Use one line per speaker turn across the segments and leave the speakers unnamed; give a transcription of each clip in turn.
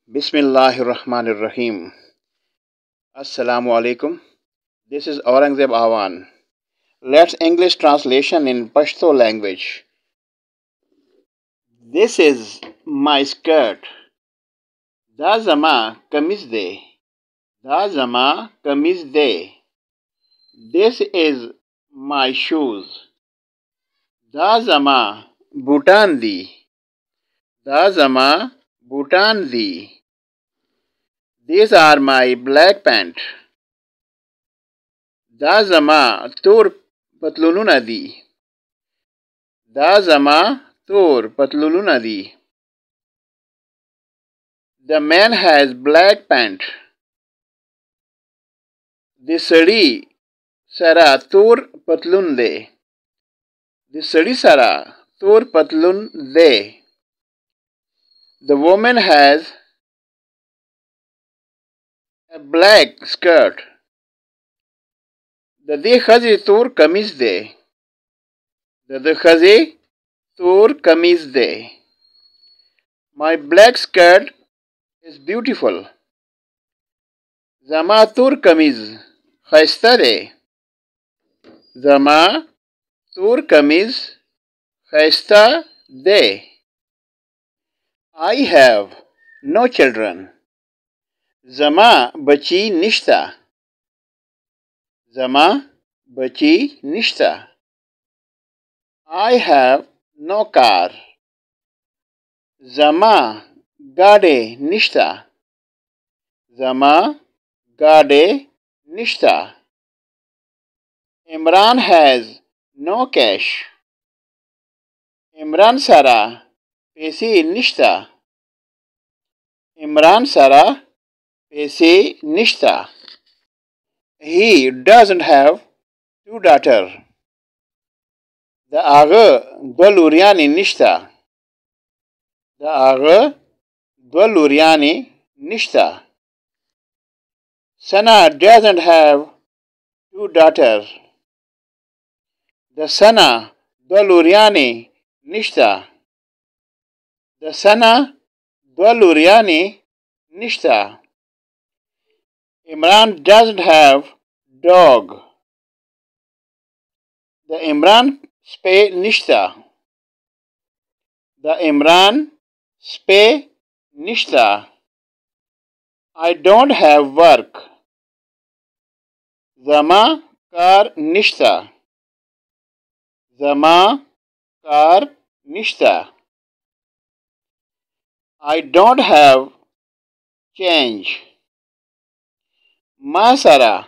Bismillahirrahmanirrahim. Assalamu alaikum. This is Aurangzeb Awan. Let's English translation in Pashto language. This is my skirt. Da zama kameez de. Da zama kameez de. This is my shoes. Da zama bootan di. Da zama bootan di. These are my black pants. Da zama tur patlununa di. Da zama tur patlununa di. The man has black pants. The sadi sara tur patlun de. The sadi sara tur patlun de. The woman has a black skirt. The khazi tur kameez de. The khazi tur kameez de. My black skirt is beautiful. Zama tur kameez khaista de. Zama tur kameez khaista de. I have no children. Zama bachi nishta. Zama bachi nishta. I have no car. Zama gade nishta. Zama gade nishta. Imran has no cash. Imran Sara paisey nishta. Imran Sara paisey nishta. He doesn't have two daughters. The agha dwaluriani nishta. The agha dwaluriani nishta. Sana doesn't have two daughters. The sana dwaluriani nishta. The sana dwaluriani nishta. Imran doesn't have dog. The Imran spe nishta. The Imran spe nishta. I don't have work. Zama kar nishta. Zama kar nishta. I don't have change. Ma sara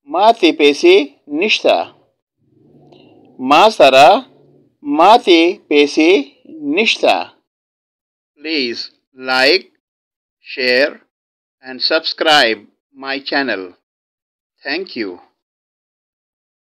mati paisey nishta. Ma sara mati paisey nishta. Please like, share and subscribe my channel. Thank you.